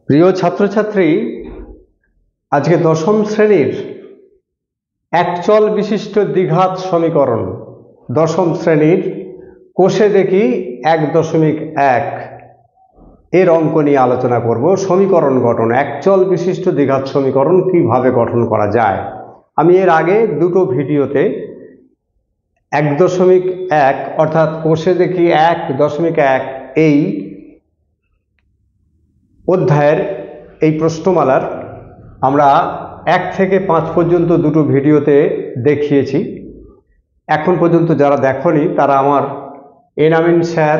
প্রিয় ছাত্রছাত্রী, আজকে দশম শ্রেণীর একচল বিশিষ্ট দ্বিঘাত সমীকরণ দশম শ্রেণীর কোষে দেখি 1.1 এর অঙ্ক নিয়ে আলোচনা করব। সমীকরণ গঠন, একচল বিশিষ্ট দ্বিঘাত সমীকরণ কিভাবে গঠন করা যায়। আমি এর আগে দুটো ভিডিওতে 1.1 অর্থাৎ কোষে দেখি 1.1 এই অধ্যায়ের এই প্রশ্নমালার আমরা 1 থেকে 5 পর্যন্ত দুটো ভিডিওতে দেখিয়েছি। এখন পর্যন্ত যারা দেখনি তারা আমার এনামিন স্যার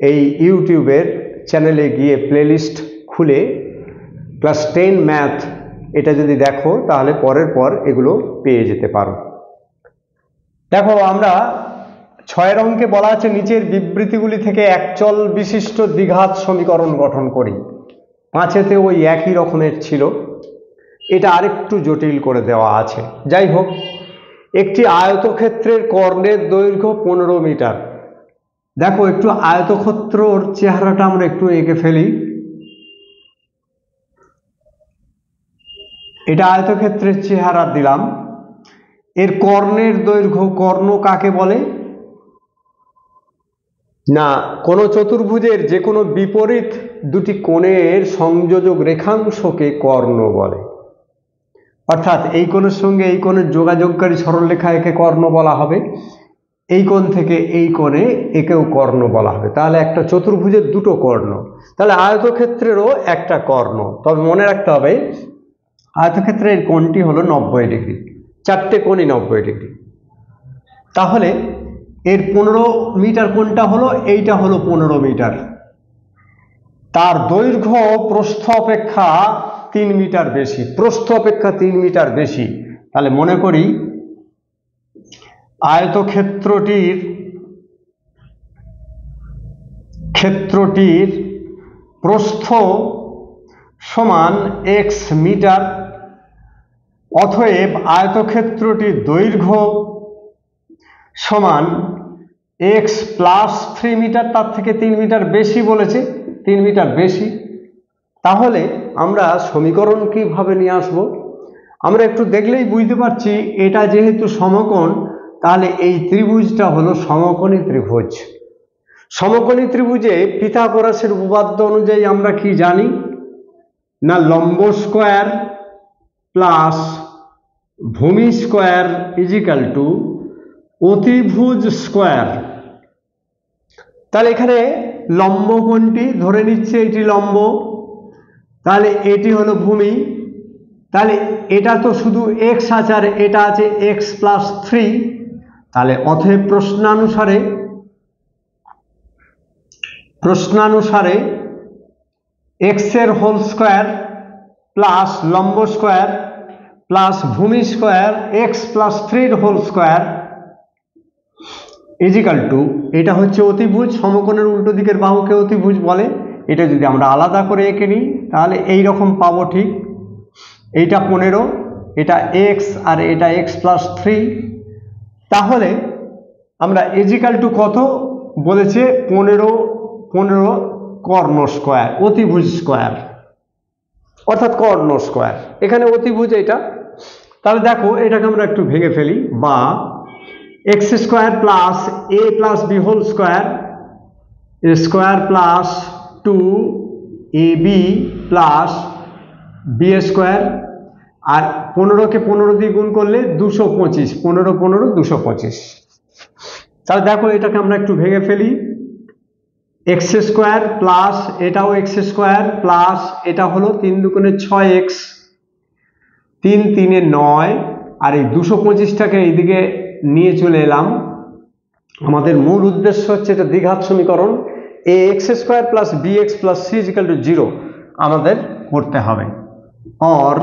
এই ইউটিউবের চ্যানেলে গিয়ে প্লেলিস্ট খুলে ক্লাস 10 ম্যাথ এটা যদি দেখো তাহলে পরের পর এগুলো পেয়ে যেতে পারো। দেখো, আমরা 6 অঙ্কে বলা আছে নিচের বিবৃতিগুলি থেকে একচল বিশিষ্ট দ্বিঘাত সমীকরণ গঠন করি। 5-এতে ওই একই রকমের ছিল, এটা আরেকটু জটিল করে দেওয়া আছে। যাই হোক, একটি আয়তক্ষেত্রের কর্ণের দৈর্ঘ্য 15 মিটার। দেখো, একটু আয়তক্ষেত্রর চেহারাটা আমরা একটু এঁকে ফেলি। এটা আয়তক্ষেত্রের চেহারা দিলাম। এর কর্ণের দৈর্ঘ্য, কর্ণ কাকে বলে না, কোনো চতুর্ভুজের যে কোনো বিপরীত দুটি কোণের সংযোজক রেখাংশকে কর্ণ বলে। অর্থাৎ এই কোণের সঙ্গে এই কোণের যোগাযোগকারী সরলরেখা একে কর্ণ বলা হবে, এই কোণ থেকে এই কোণে একেও কর্ণ বলা হবে। তাহলে একটা চতুর্ভুজের দুটো কর্ণ, তাহলে আয়তক্ষেত্রেরও একটা কর্ণ। তবে মনে রাখতে হবে আয়তক্ষেত্রের কোণটি হলো 90 ডিগ্রি, চারটে কোণই 90 ডিগ্রি। তাহলে এর 15 মিটার কোণটা হলো, এইটা হলো 15 মিটার। তার দৈর্ঘ্য প্রস্থ অপেক্ষা 3 মিটার বেশি, প্রস্থ অপেক্ষা 3 মিটার বেশি। তাহলে মনে করি ক্ষেত্রটির প্রস্থ সমান x মিটার, অতএব আয়তক্ষেত্রটির দৈর্ঘ্য সমান x প্লাস 3 মিটার। তার থেকে 3 মিটার বেশি বলেছে, 3 মিটার বেশি। তাহলে আমরা সমীকরণ কিভাবে নিয়ে আসব? আমরা একটু দেখলেই বুঝতে পারছি এটা যেহেতু সমকোণ, তাহলে এই ত্রিভুজটা হলো সমকোণী ত্রিভুজ। সমকোণী ত্রিভুজে পিথাগোরাসের উপপাদ্য অনুযায়ী আমরা কি জানি না, লম্ব স্কয়ার প্লাস ভূমি স্কয়ার ইজিক্যাল টু অতিভুজ স্কয়ার। তাহলে এখানে লম্ব কোণটি ধরে নিচ্ছে এটি লম্ব, তাহলে এটি হলো ভূমি। তাহলে এটা তো শুধু x আছে আর এটা আছে x প্লাস 3। তাহলে অতএব প্রশ্নানুসারে x এর হোল স্কয়ার প্লাস লম্ব স্কয়ার প্লাস ভূমি square x plus 3 whole square equal to, এটা হচ্ছে অতিভুজ। সমকোণের উল্টো দিকের বাহুকে অতিভুজ বলে। এটা যদি আমরা আলাদা করে এঁকে নিই তাহলে এই রকম পাবো। ঠিক, এইটা 15, এটা x আর এটা x প্লাস 3। তাহলে আমরা ইজিক্যাল টু কত বলেছে, 15 কর্ণ স্কয়ার, অতিভুজ স্কয়ার অর্থাৎ কর্ণ স্কয়ার। এখানে অতিভুজ এটা। তাহলে দেখো, এটাকে আমরা একটু ভেঙে ফেলি। বা x square plus a plus b whole square square plus 2ab plus b square, আর 15কে 15 দিয়ে গুণ করলে 225, 15 15 225। তাহলে দেখো, এটাকে আমরা একটু ভেঙে ফেলি। x স্কয়ার প্লাস এটাও x স্কয়ার প্লাস এটা হলো 3 দুগুণে 6x, 3 3 এ 9, আর এই 225টাকে এইদিকে নিয়ে চলে এলাম। আমাদের মূল উদ্দেশ্য হচ্ছে এটা দ্বিঘাত সমীকরণ, ax square plus bx plus c equal to 0 আমাদের করতে হবে। और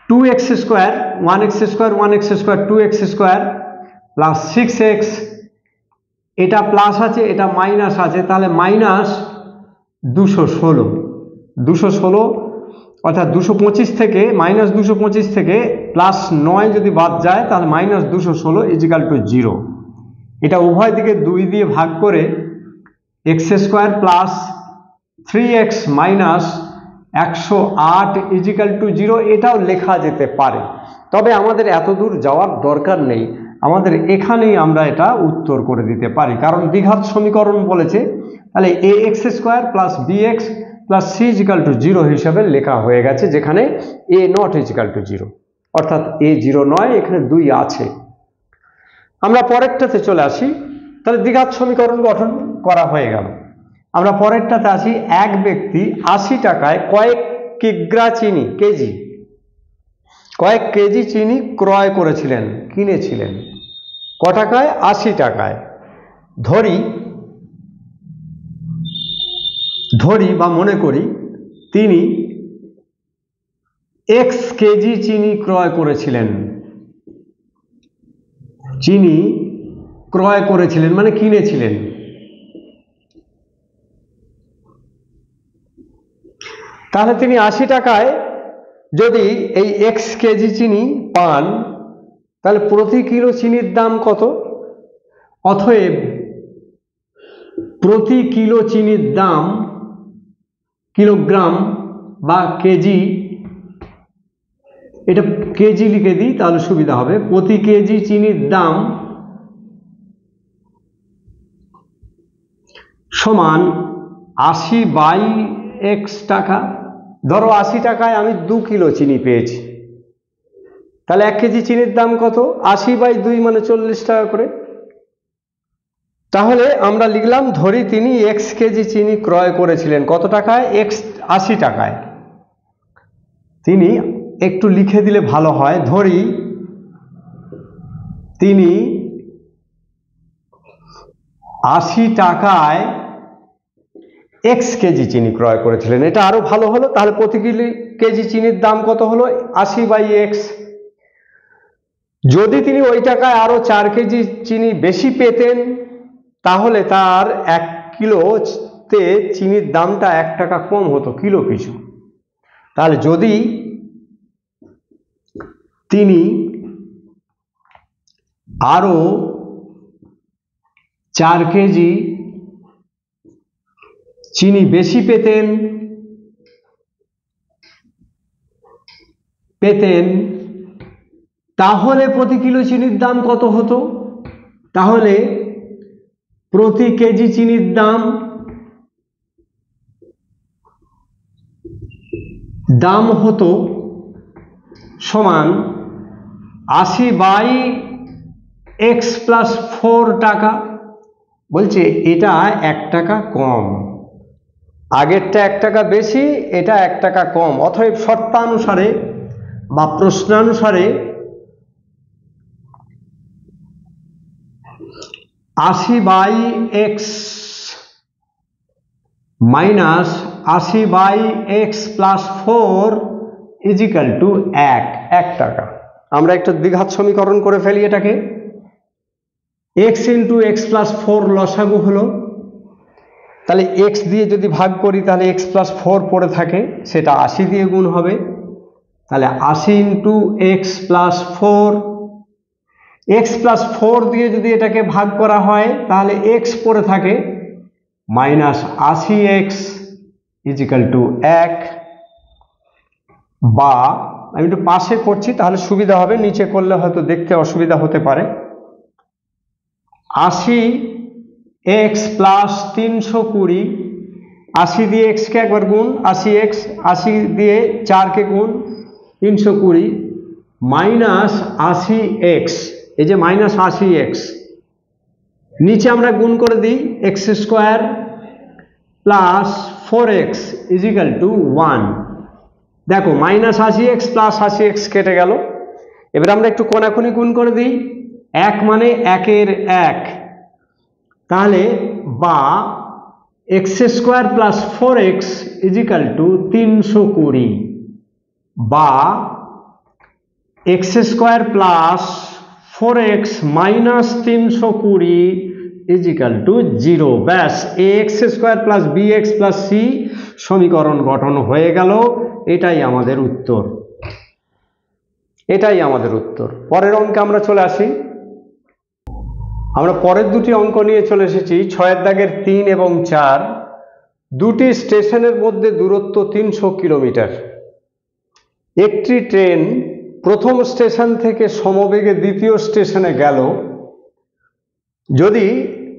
2x square 1x square 1x square 2x square plus 6x, এটা প্লাস আছে এটা মাইনাস আছে, তাহলে মাইনাস 216 অর্থাৎ 225 থেকে মাইনাস 225 থেকে প্লাস 9 যদি বাদ যায় তাহলে মাইনাস 216 ইজিক্যাল টু 0। এটা উভয় দিকে 2 দিয়ে ভাগ করে x square plus 3x minus 108 equal to 0, এটাও লেখা যেতে পারে, তবে আমাদের এত দূর যাওয়ার দরকার নেই, আমাদের এখানেই আমরা এটা উত্তর করে দিতে পারি, কারণ দ্বিঘাত সমীকরণ বলেছে। তাহলে ax square plus bx plus c equal to 0 হিসাবে লেখা হয়ে গেছে, যেখানে a নট ইজিক্যাল টু 0, অর্থাৎ a 0 নয়, এখানে 2 আছে। আমরা পরেরটাতে চলে আসি। তাহলে দ্বিঘাত সমীকরণ গঠন করা হয়ে গেল। আমরা পরেরটাতে আসি। এক ব্যক্তি 80 টাকায় কয়েক কিগ্রা চিনি কয়েক কেজি চিনি ক্রয় করেছিলেন, কিনেছিলেন। ক টাকায়? 80 টাকায়। ধরি বা মনে করি তিনি x কেজি চিনি ক্রয় করেছিলেন। চিনি ক্রয় করেছিলেন মানে কিনেছিলেন। তাহলে তিনি 80 টাকায় যদি এই x কেজি চিনি পান, তাহলে প্রতি কিলো চিনির দাম কত? অতএব প্রতি কিলো চিনির দাম, কিলোগ্রাম বা কেজি, এটা কেজি লিখে দিই তাহলে সুবিধা হবে। প্রতি কেজি চিনির দাম সমান 80/x টাকা। ধরো 80 টাকায় আমি 2 কিলো চিনি পেয়েছি, তাহলে 1 কেজি চিনির দাম কত? 80/2 মানে 40 টাকা করে। তাহলে আমরা লিখলাম, ধরি তিনি x কেজি চিনি ক্রয় করেছিলেন কত টাকায়? 80 টাকায়। তিনি, একটু লিখে দিলে ভালো হয়, ধরি তিনি 80 টাকায় x কেজি চিনি ক্রয় করেছিলেন, এটা আরো ভালো হলো। তাহলে প্রতি কেজি চিনির দাম কত হলো? 80/x। যদি তিনি ওই টাকায় আরো 4 কেজি চিনি বেশি পেতেন, তাহলে তার 1 কিলোতে চিনির দামটা 1 টাকা কম হতো কিলো পিছু। তাহলে যদি তিনি আরো 4 কেজি চিনি বেশি পেতেন, তাহলে প্রতি কিলো চিনির দাম কত হতো? তাহলে প্রতি কেজি চিনির দাম হতো সমান 80/x প্লাস 4 টাকা। বলছে এটা 1 টাকা কম, আগেরটা 1 টাকা বেশি, এটা 1 টাকা কম। অতএব শর্তানুসারে বা প্রশ্নানুসারে 80/x minus 80/x plus 4 equal to 1 টাকা। আমরা একটা দ্বিঘাত সমীকরণ করে ফেলি এটাকে। x ইন্টু x প্লাস 4 লসাগু হলো, তাহলে x দিয়ে যদি ভাগ করি তাহলে x প্লাস 4 পড়ে থাকে, সেটা 80 দিয়ে গুণ হবে। তাহলে 80 into x plus 4, x plus 4 দিয়ে যদি এটাকে ভাগ করা হয় তাহলে x পড়ে থাকে মাইনাস 80x ইজিক্যাল টু 1, বা আমি একটু পাশে করছি তাহলে সুবিধা হবে, নিচে করলে হয়তো দেখতে অসুবিধা হতে পারে। 80x প্লাস 320, 80 দিয়ে x কে একবার গুণ, 80x, 80 দিয়ে 4 কে গুণ, 320 মাইনাস 80x, এই যে মাইনাস 80x, নিচে আমরা গুণ করে দিই x square plus 4x equal to 1। দেখো মাইনাস 80x প্লাস 80x কেটে গেল। এবার আমরা একটু কোনাকুনি গুণ করে দিই, 1 মানে 1-এর 1, তাহলে বা x square plus 4x equal to 320, বা x square plus 4x minus 320 equal to 0। ব্যাস, ax square plus bx plus c সমীকরণ গঠন হয়ে গেল। এটাই আমাদের উত্তর, এটাই আমাদের উত্তর। পরের অঙ্কে আমরা চলে আসি। আমরা পরের দুটি অঙ্ক নিয়ে চলে এসেছি 6 এর দাগের 3 এবং 4। দুটি স্টেশনের মধ্যে দূরত্ব 300 কিলোমিটার। একটি ট্রেন প্রথম স্টেশন থেকে সমবেগে দ্বিতীয় স্টেশনে গেল। যদি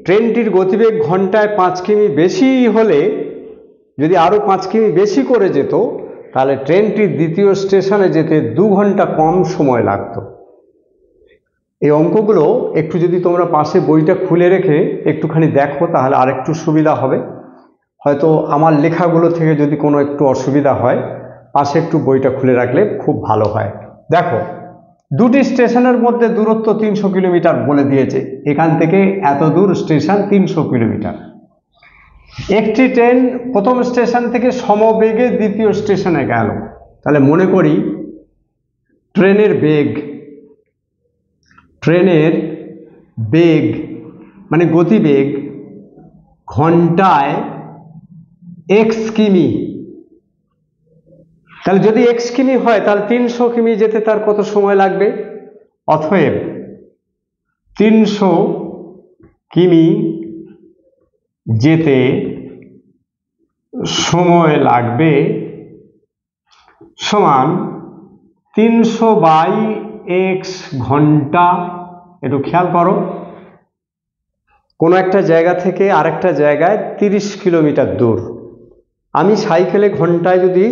ট্রেনটির গতিবেগ ঘন্টায় 5 কিমি বেশি হলে, যদি আরও 5 কিমি বেশি করে যেত, তাহলে ট্রেনটি দ্বিতীয় স্টেশনে যেতে 2 ঘন্টা কম সময় লাগত। এই অঙ্কগুলো একটু যদি তোমরা পাশে বইটা খুলে রেখে একটুখানি দেখো তাহলে আরেকটু সুবিধা হবে। হয়তো আমার লেখাগুলো থেকে যদি কোনো একটু অসুবিধা হয়, পাশে একটু বইটা খুলে রাখলে খুব ভালো হয়। দেখো, দুটি স্টেশনের মধ্যে দূরত্ব 300 কিলোমিটার বলে দিয়েছে। এখান থেকে এত দূর স্টেশন 300 কিলোমিটার। একটি ট্রেন প্রথম স্টেশন থেকে সমবেগে দ্বিতীয় স্টেশনে গেল। তাহলে মনে করি ট্রেনের বেগ মানে গতিবেগ ঘন্টায় x কিমি। তাহলে যদি x কিমি হয় তাহলে 300 কিমি যেতে তার কত সময় লাগবে? অতএব 300 কিমি যেতে সময় লাগবে সমান 300/x ঘন্টা। একটু খেয়াল করো, কোনো একটা জায়গা থেকে আরেকটা জায়গায় 30 কিলোমিটার দূর। আমি সাইকেলে ঘন্টায় যদি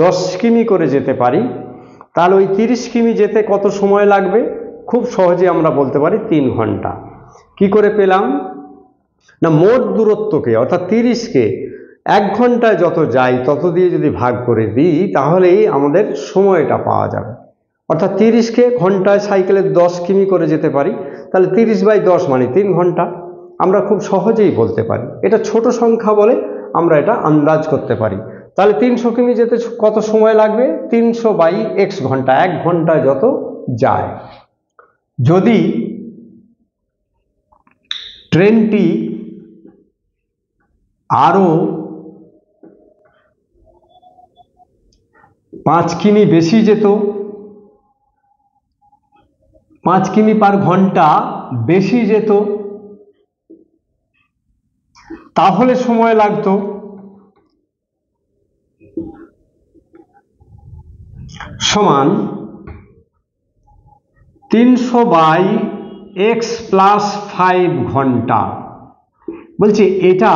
10 কিমি করে যেতে পারি, তাহলে ওই 30 কিমি যেতে কত সময় লাগবে? খুব সহজে আমরা বলতে পারি 3 ঘন্টা। কি করে পেলাম? না, মোট দূরত্বকে অর্থাৎ 30কে 1 ঘন্টায় যত যাই তত দিয়ে যদি ভাগ করে দিই তাহলেই আমাদের সময়টা পাওয়া যাবে। অর্থাৎ 30কে ঘন্টায় সাইকেলে 10 কিমি করে যেতে পারি, তাহলে 30/10 মানে 3 ঘন্টা। আমরা খুব সহজেই বলতে পারি। এটা ছোট সংখ্যা বলে আমরা এটা আন্দাজ করতে পারি। তাহলে 300 কিমি যেতে কত সময় লাগবে? 300/x ঘন্টা, 1 ঘন্টায় যত যায়। যদি ট্রেনটি আরো 5 কিমি বেশি যেত, 5 কিমি পার ঘন্টা বেশি যেত, তাহলে সময় লাগতো সমান 300/x + 5 ঘন্টা। বলছি এটা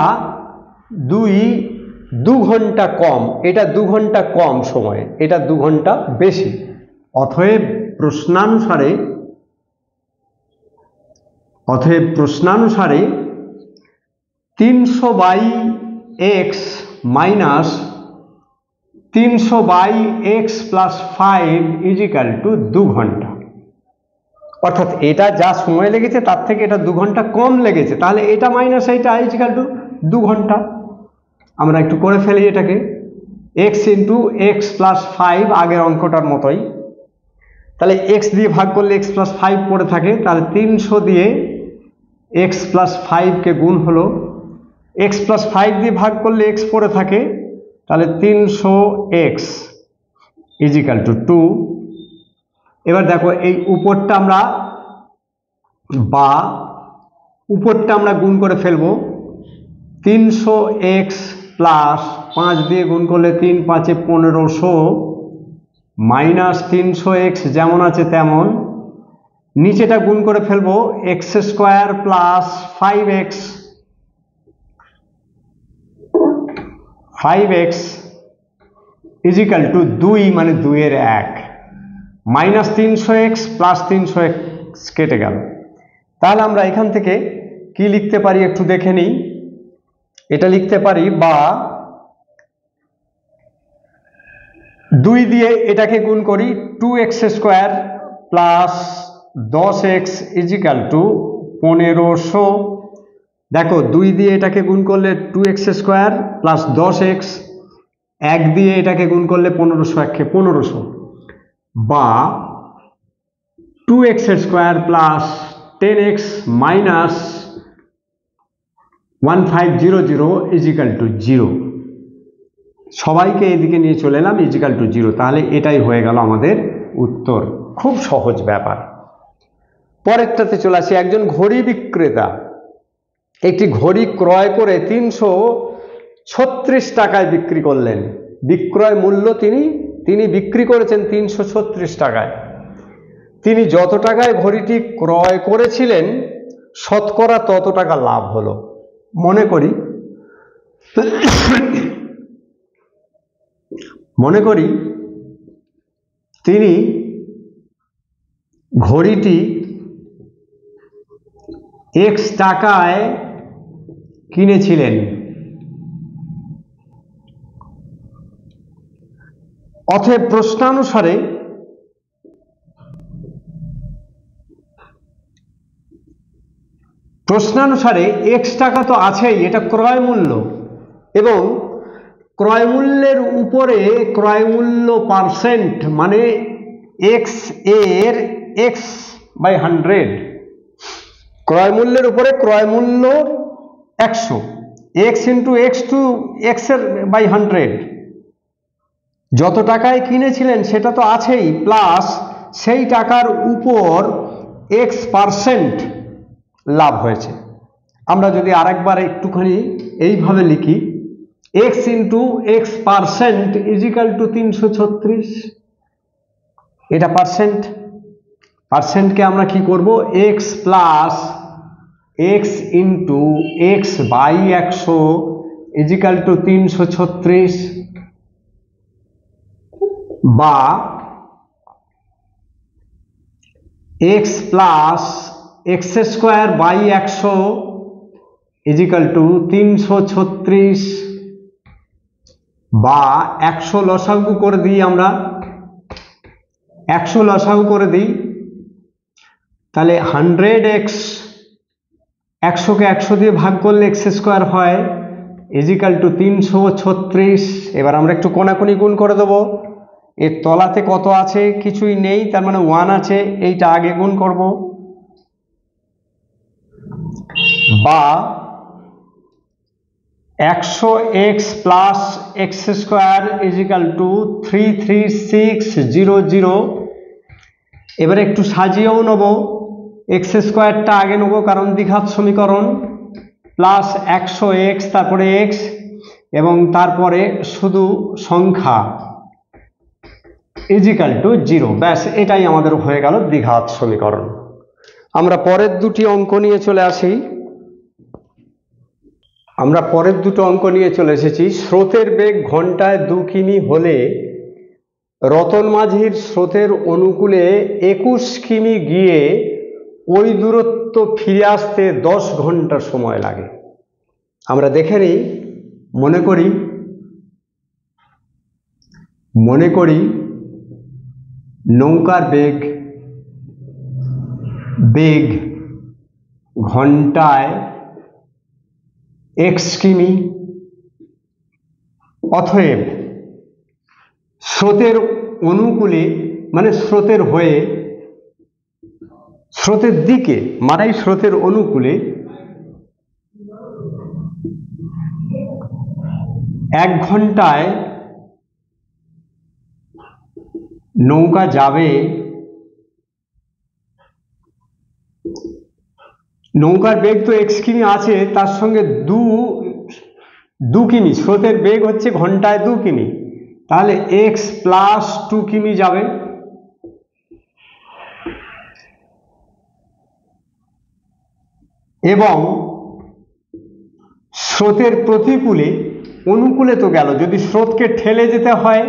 2 ঘন্টা কম, এটা 2 ঘন্টা কম সময়ে, এটা 2 ঘন্টা বেশি। অতএব প্রশ্নানুসারে 300/x - 300/x + 5 = 2 ঘন্টা। অর্থাৎ এটা যা সময় লেগেছে তার থেকে এটা 2 ঘন্টা কম লেগেছে, তাহলে এটা মাইনাস এইটা = 2 ঘন্টা। আমরা একটু করে ফেলি এটাকে, x × x + 5 আগের অঙ্কটার মতোই। তাহলে x দিয়ে ভাগ করলে x + 5 পড়ে থাকে, তাহলে 300 দিয়ে x + 5 কে গুণ হলো, x + 5 দিয়ে ভাগ করলে x পড়ে থাকে, তাহলে 300x = 2। এবার দেখো এই উপরটা আমরা গুণ করে ফেলবো। 300x + 5 দিয়ে গুণ করলে 3 × 5 = 1500 মাইনাস 300x যেমন আছে তেমন, নিচেটা গুণ করে ফেলবো x² + 5x = 2 মানে 2 এর 1, মাইনাস 300x + 300x কেটে গেল। তাহলে আমরা এখান থেকে কি লিখতে পারি একটু দেখে নিই। এটা লিখতে পারি, বা 2 দিয়ে এটাকে গুণ করি, 2x² + 10x = 1500। দেখো 2 দিয়ে এটাকে গুণ করলে 2x² + 10x, 1 দিয়ে এটাকে গুণ করলে 1500, 1 × 1500, বা 2x² + 10x - 1500 = 0। সবাইকে এদিকে নিয়ে চলে এলাম, = 0। তাহলে এটাই হয়ে গেল আমাদের উত্তর। খুব সহজ ব্যাপার। পরেরটাতে চলে আসি। একজন ঘড়ি বিক্রেতা একটি ঘড়ি ক্রয় করে 300 36 টাকায় বিক্রি করলেন। বিক্রয় মূল্য তিনি বিক্রি করেছেন 336 টাকায়। তিনি যত টাকায় ঘড়িটি ক্রয় করেছিলেন শতকরা তত টাকা লাভ হলো। মনে করি তিনি ঘড়িটি x টাকায় কিনেছিলেন, অতএব প্রশ্নানুসারে x টাকা তো আছেই, এটা ক্রয় মূল্য, এবং ক্রয় মূল্যের উপরে ক্রয় মূল্য পার্সেন্ট মানে x এর x/100, ক্রয় মূল্যের উপরে ক্রয় মূল্য 100, x ইন্টু x এর বাই 100, যত টাকায় কিনেছিলেন সেটা তো আছেই, প্লাস সেই টাকার উপর x% লাভ হয়েছে। আমরা যদি আরেকবার একটুখানি এইভাবে লিখি, x into x% equal to 336, এটা পার্সেন্টকে আমরা কি করব, x plus x into x by 100 equal to 336, বা x plus x square by 100 equal to 336, বা 100 লসাগু করে দিই, আমরা 100 লসাগু করে দিই, তাহলে 100x, 100কে 100 দিয়ে ভাগ করলে x স্কোয়ার হয় ইজিক্যাল টু 336। এবার আমরা একটু কোনাকুনি গুণ করে দেবো, এর তলাতে কত আছে, কিছুই নেই, তার মানে 1 আছে, এইটা আগে গুণ করব, বা 100x plus x square equal to 33600। এবারে একটু সাজিয়েও নেব, x স্কোয়ারটা আগে নেব কারণ দ্বিঘাত সমীকরণ, প্লাস 100x তারপরে x এবং তারপরে শুধু সংখ্যা ইজিক্যাল টু 0। ব্যাস, এটাই আমাদের হয়ে গেল দ্বিঘাত সমীকরণ। আমরা পরের দুটি অঙ্ক নিয়ে চলে আসি। আমরা পরের দুটো অঙ্ক নিয়ে চলে এসেছি। স্রোতের বেগ ঘন্টায় 2 কিমি হলে রতন মাঝির স্রোতের অনুকূলে 21 কিমি গিয়ে ওই দূরত্ব ফিরে আসতে 10 ঘন্টা সময় লাগে। আমরা দেখে নিই, মনে করি নৌকার বেগ ঘন্টায় x কিমি, অতএব স্রোতের অনুকূলে মানে স্রোতের হয়ে, স্রোতের দিকে মানে স্রোতের অনুকূলে 1 ঘন্টায় নৌকা যাবে, নৌকার বেগ তো x কিমি আছে, তার সঙ্গে 2 কিমি, স্রোতের বেগ হচ্ছে ঘন্টায় 2 কিমি, তাহলে x প্লাস 2 কিমি যাবে, এবং স্রোতের প্রতিকূলে, অনুকূলে তো গেল, যদি স্রোতকে ঠেলে যেতে হয়,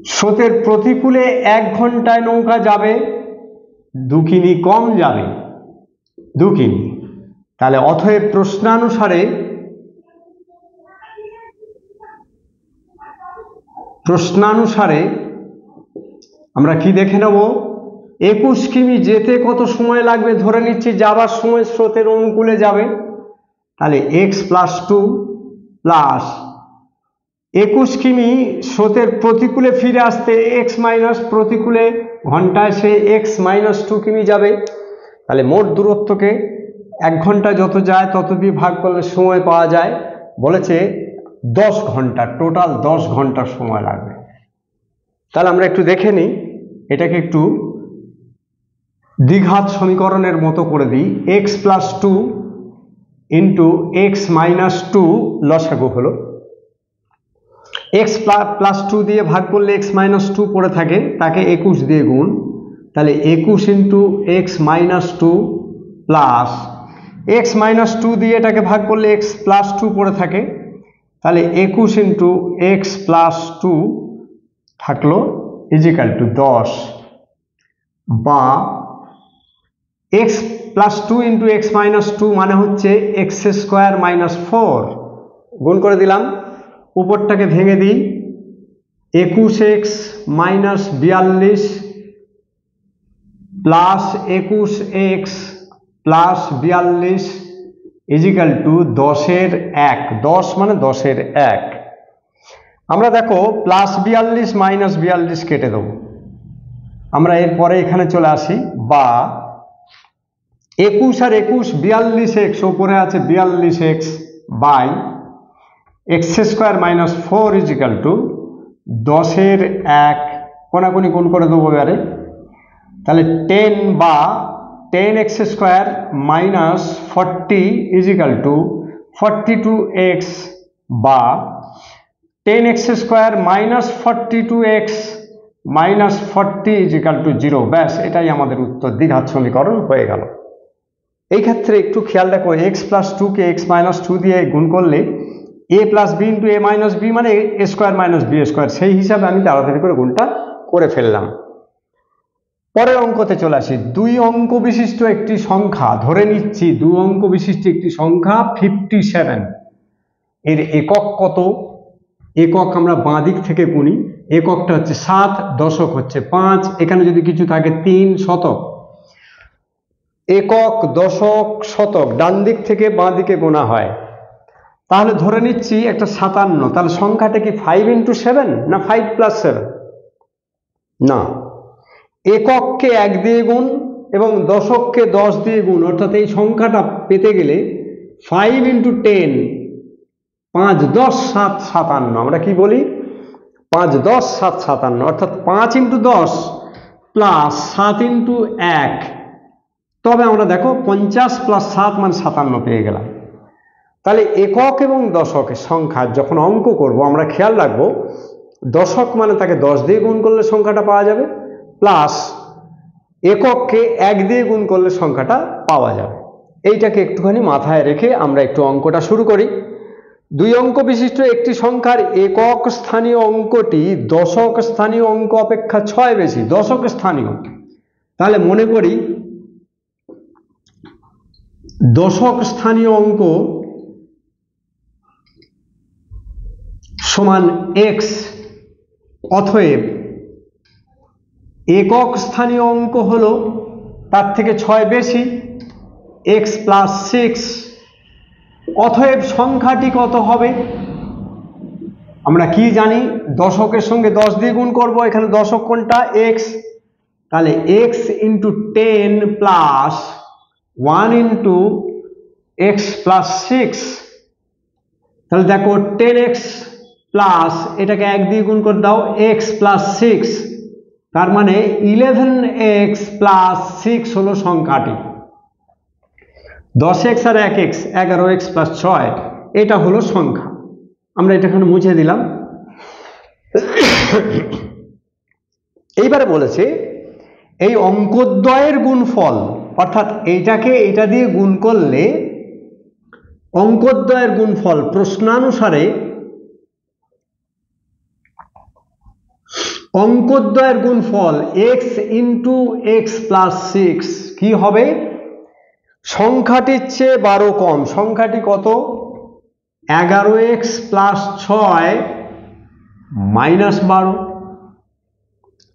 স্রোতের প্রতিকূলে 1 ঘন্টায় নৌকা যাবে 2 কিমি কম যাবে, 2 কিমি। তাহলে অতএব প্রশ্নানুসারে আমরা কি দেখে নেব, 21 কিমি যেতে কত সময় লাগবে, ধরে নিচ্ছি যাবার সময় স্রোতের অনুকূলে যাবে, তাহলে x প্লাস 2 প্লাস 21 কিমি স্রোতের প্রতিকূলে ফিরে আসতে x মাইনাস প্রতিকূলে ঘন্টায় সে x মাইনাস 2 কিমি যাবে, তাহলে মোট দূরত্বকে 1 ঘন্টা যত যায় তত দিয়ে ভাগ করলে সময় পাওয়া যায়, বলেছে 10 ঘন্টা, টোটাল 10 ঘন্টা সময় লাগবে। তাহলে আমরা একটু দেখে নিই, এটাকে একটু দ্বিঘাত সমীকরণের মতো করে দিই, x plus 2 into x minus two লসাগু হলো, এক্স প্লাস টু দিয়ে ভাগ করলে এক্স মাইনাস টু পড়ে থাকে, তাকে 21 দিয়ে গুণ, তাহলে 21 into x minus two plus x minus two দিয়ে এটাকে ভাগ করলে এক্স প্লাস টু পড়ে থাকে, তাহলে 21 ইন্টু এক্স প্লাস টু থাকলো ইজিক্যাল টু 10, বা x plus two into x minus two মানে হচ্ছে এক্স স্কোয়ার মাইনাস 4, গুণ করে দিলাম, উপরটাকে ভেঙে দিই, 21x minus 42 plus 21x plus 42 equal to 10-এর 1, 10 মানে 10-এর 1। আমরা দেখো প্লাস 42 মাইনাস 42 কেটে দেবো, আমরা এরপরে এখানে চলে আসি, বা 21 আর 21 42x, ওপরে আছে 42x by x square minus 4 equal to 10-এর 1, কোনাকুনি গুণ করে দেবো এবারে, তাহলে 10 বা 10x square minus 40 equal two 42x, বা 10x square minus 42x minus 40 equal to 0। ব্যাস, এটাই আমাদের উত্তর, দ্বিঘাত সমীকরণ হয়ে গেল। এই ক্ষেত্রে একটু খেয়াল রাখো, এক্স প্লাস টুকে এক্স মাইনাস টু দিয়ে গুণ করলে এ প্লাস বি ইন্টু এ মাইনাস বি মানে এ স্কোয়ার মাইনাস বি স্কোয়ার, সেই হিসাবে আমি তাড়াতাড়ি করে গুণটা করে ফেললাম। পরের অঙ্কতে চলে আসি, 2 অঙ্ক বিশিষ্ট একটি সংখ্যা, ধরে নিচ্ছি 2 অঙ্ক বিশিষ্ট একটি সংখ্যা 57, এর একক কত? একক আমরা বাঁ দিক থেকে গুনি, এককটা হচ্ছে 7, দশক হচ্ছে 5, এখানে যদি কিছু থাকে 3, শতক, একক দশক শতক ডান দিক থেকে বাঁ দিকে গোনা হয়, তাহলে ধরে নিচ্ছি একটা 57, তাহলে সংখ্যাটা কি 5 ইন্টু 7 না 5 প্লাস 7? না, একককে 1 দিয়ে গুণ এবং দশককে 10 দিয়ে গুণ, অর্থাৎ এই সংখ্যাটা পেতে গেলে 5 ইন্টু 10, 5 10 7 57, আমরা কি বলি 5 10 7 57, অর্থাৎ 5 ইন্টু 10 প্লাস 7 ইন্টু 1, তবে আমরা দেখো 50 প্লাস 7 মানে 57 পেয়ে গেলাম। তাহলে একক এবং দশকের সংখ্যার যখন অঙ্ক করব আমরা খেয়াল রাখবো, দশক মানে তাকে 10 দিয়ে গুণ করলে সংখ্যাটা পাওয়া যাবে, প্লাস একককে 1 দিয়ে গুণ করলে সংখ্যাটা পাওয়া যাবে। এইটাকে একটুখানি মাথায় রেখে আমরা একটু অঙ্কটা শুরু করি। 2 অঙ্ক বিশিষ্ট একটি সংখ্যার একক স্থানীয় অঙ্কটি দশক স্থানীয় অঙ্ক অপেক্ষা 6 বেশি, দশক স্থানীয়, তাহলে মনে করি দশক স্থানীয় অঙ্ক সমান x, অতএব একক স্থানীয় অঙ্ক হলো তার থেকে 6 বেশি, x প্লাস 6, অতএব সংখ্যাটি কত হবে? আমরা কি জানি, দশকের সঙ্গে 10 দিয়ে গুণ করব, এখানে দশক কোনটা x, তাহলে x into 10 plus 1 into x plus 6, তাহলে দেখো 10x প্লাস এটাকে 1 দিয়ে গুণ করে দাও x প্লাস 6, তার মানে 11x প্লাস 6 হলো সংখ্যাটি, 10x আর 1x 11x প্লাস 6, এটা হলো সংখ্যা। আমরা এটা এখানে মুছে দিলাম। এইবারে বলেছে এই অঙ্কদ্বয়ের গুণফল, অর্থাৎ এইটাকে এটা দিয়ে গুণ করলে অঙ্কদ্বয়ের গুণফল প্রশ্নানুসারে অঙ্কদ্বয়ের গুণফল x ইন্টু এক্স প্লাস 6 কি হবে? সংখ্যাটির চেয়ে 12 কম, সংখ্যাটি কত? 11x plus 6 minus 12।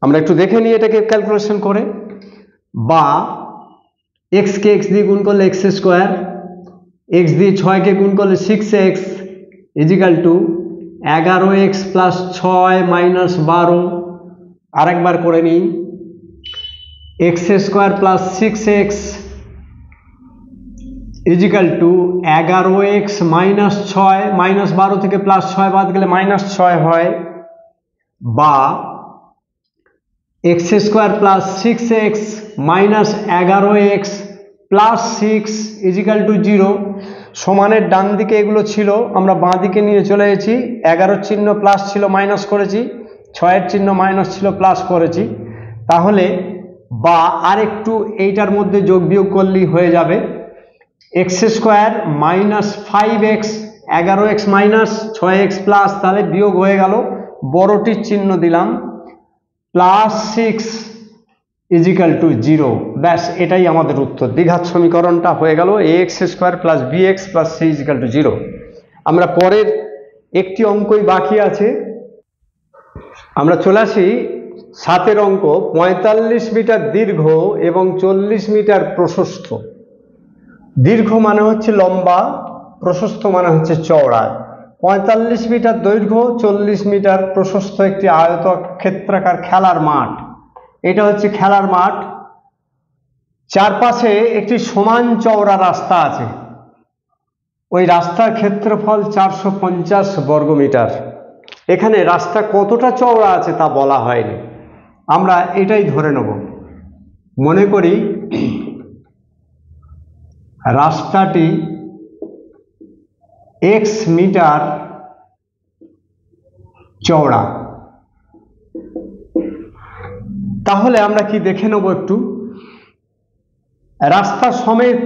আমরা একটু দেখে নিই এটাকে ক্যালকুলেশন করে, বা x কে x দিয়ে গুণ করলে x স্কোয়ার, x দিয়ে 6 কে গুণ করলে 6x equal to 11x plus 6 minus 12। আরেকবার করে নিই, x square plus 6x equal to 11x minus 6, minus 12 থেকে প্লাস 6 বাদ গেলে মাইনাস 6 হয়, বা x square plus 6x minus 11x plus 6 equal to 0। সমানের ডান দিকে এগুলো ছিল, আমরা বাঁ দিকে নিয়ে চলে এসেছি। 11 চিহ্ন প্লাস ছিল মাইনাস করেছি, 6 চিহ্ন মাইনাস ছিল প্লাস করেছি। তাহলে বা আরেকটু এইটার মধ্যে যোগ বিয়োগ করলেই হয়ে যাবে। X square minus 5x, 11x minus 6x plus, তাহলে বিয়োগ হয়ে গেল, বড়টির চিহ্ন দিলাম, প্লাস 6 ইজিক্যাল টু 0। ব্যাস, এটাই আমাদের উত্তর। দ্বিঘাত সমীকরণটা হয়ে গেল ax square plus bx plus c equal to 0। আমরা পরের একটি অঙ্কই বাকি আছে, আমরা চলে আসি 7 অঙ্ক। 45 মিটার দীর্ঘ এবং 40 মিটার প্রশস্ত। দীর্ঘ মানে হচ্ছে লম্বা, প্রশস্ত মানে হচ্ছে চওড়া। 45 মিটার দৈর্ঘ্য, 40 মিটার প্রশস্ত একটি আয়তক্ষেত্রাকার খেলার মাঠ। এটা হচ্ছে খেলার মাঠ, চারপাশে একটি সমান চওড়া রাস্তা আছে। ওই রাস্তার ক্ষেত্রফল 450 বর্গমিটার। এখানে রাস্তা কতটা চওড়া আছে তা বলা হয়নি, আমরা এটাই ধরে নেব। মনে করি রাস্তাটি x মিটার চওড়া। তাহলে আমরা কি দেখে নেব একটু, রাস্তা সমেত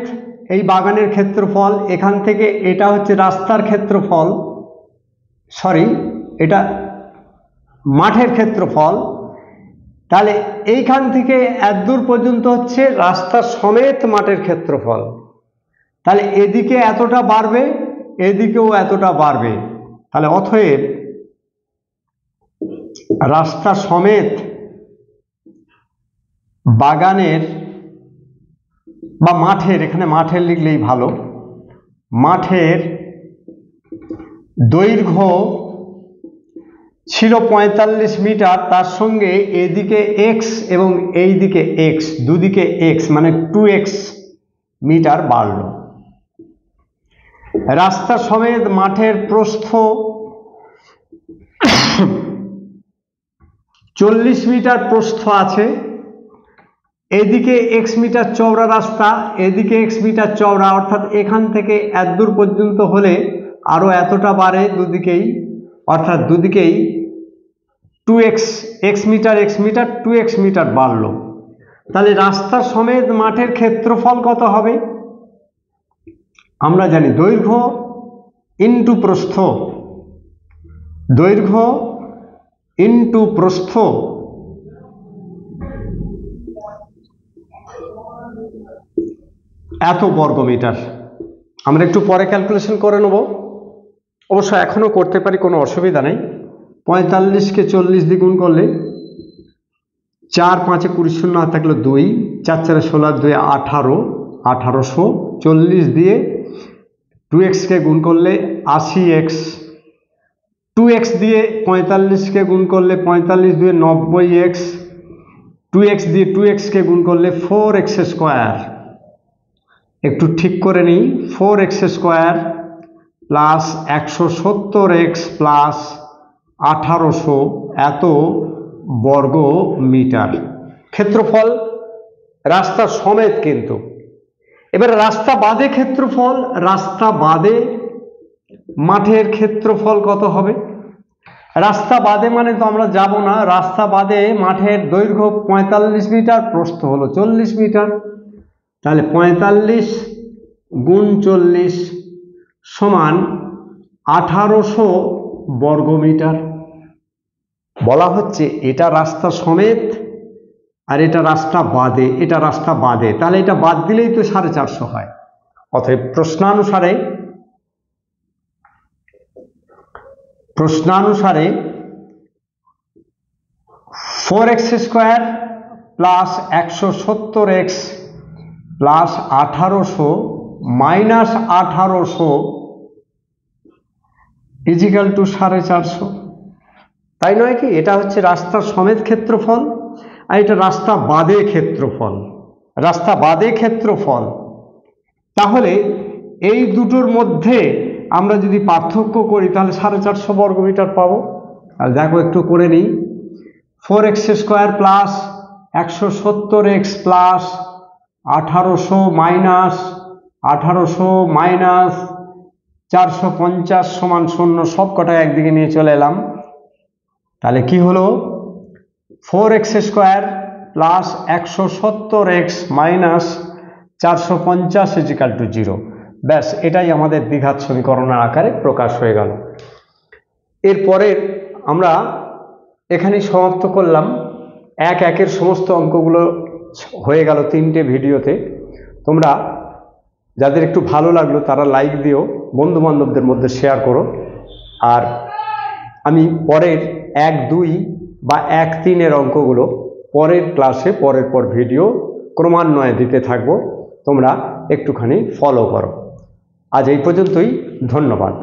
এই বাগানের ক্ষেত্রফল, এখান থেকে এটা হচ্ছে রাস্তার ক্ষেত্রফল, সরি এটা মাঠের ক্ষেত্রফল। তাহলে এইখান থেকে এতদূর পর্যন্ত হচ্ছে রাস্তা সমেত মাঠের ক্ষেত্রফল। তাহলে এদিকে এতটা বাড়বে, এদিকেও এতটা বাড়বে। তাহলে অতএব রাস্তা সমেত বাগানের বা মাঠের, এখানে মাঠের লিখলেই ভালো, মাঠের দৈর্ঘ্য ছিল 45 মিটার, তার সঙ্গে এদিকে x এবং এই দিকে x, দুদিকে x মানে 2x মিটার বাড়ল। রাস্তা সমেত মাঠের প্রস্থ 40 মিটার প্রস্থ আছে, এদিকে x মিটার চওড়া রাস্তা, এদিকে x মিটার চওড়া, অর্থাৎ এখান থেকে এতদূর পর্যন্ত হলে আরো এতটা বাড়ে দুদিকেই, অর্থাৎ দুদিকেই 2x, x metre 2x metre বাড়লো। তাহলে রাস্তা সমেত মাঠের ক্ষেত্রফল কত হবে? আমরা জানি দৈর্ঘ্য ইন্টু প্রস্থ, দৈর্ঘ্য ইন্টু প্রস্থ এত বর্গমিটার। আমরা একটু পরে ক্যালকুলেশন করে নেব, অবশ্য এখনো করতে পারি, কোনো অসুবিধা নেই। 45কে 40 দিয়ে গুণ করলে 4 5 20 শূন্য আর থাকলো 2, 4 4 16 2 18, 1800। 40 দিয়ে 2x কে গুণ করলে 80x, 2x দিয়ে 45 কে গুণ করলে 45 দিয়ে 90x, 2x দিয়ে 2x কে গুণ করলে 4x স্কোয়ার। একটু ঠিক করে নিই, 4x square plus 170x plus 1800 এত বর্গ মিটার ক্ষেত্রফল রাস্তা সমেত। কিন্তু এবার রাস্তা বাদে ক্ষেত্রফল, রাস্তা বাদে মাঠের ক্ষেত্রফল কত হবে? রাস্তা বাদে মানে তো আমরা যাব না, রাস্তা বাদে মাঠের দৈর্ঘ্য 45 মিটার, প্রস্থ হলো 40 মিটার। তাহলে 45 গুণ 40 সমান 1800 বর্গমিটার। বলা হচ্ছে এটা রাস্তা সমেত আর এটা রাস্তা বাদে, এটা রাস্তা বাদে, তাহলে এটা বাদ দিলেই তো 450 হয়। অতএব প্রশ্নানুসারে 4x square plus 170x plus 1800 minus 1800 equal to 450, তাই নয় কি? এটা হচ্ছে রাস্তা সমেত ক্ষেত্রফল আর এটা রাস্তা বাদে ক্ষেত্রফল, রাস্তা বাদে ক্ষেত্রফল। তাহলে এই দুটোর মধ্যে আমরা যদি পার্থক্য করি তাহলে 450 বর্গমিটার পাবো। আর দেখো একটু করে নিই, 4x square plus 170x plus 1800 minus 450 সমান 0 সব কটা একদিকে নিয়ে চলে এলাম, তাহলে কি হলো 4x square plus 170x minus 450 equal to 0। ব্যাস, এটাই আমাদের দ্বিঘাত সমীকরণের আকারে প্রকাশ হয়ে গেল। এরপরের আমরা এখানেই সমাপ্ত করলাম। একের সমস্ত অঙ্কগুলো হয়ে গেল 3টে ভিডিওতে। তোমরা যাদের একটু ভালো লাগলো তারা লাইক দিও, বন্ধু বান্ধবদের মধ্যে শেয়ার করো। আর আমি পরের 1, 2 বা 1, 3 অঙ্কগুলো পরের ক্লাসে পরের পর ভিডিও ক্রমান্বয়ে দিতে থাকবো, তোমরা একটুখানি ফলো করো। আজ এই পর্যন্তই, ধন্যবাদ।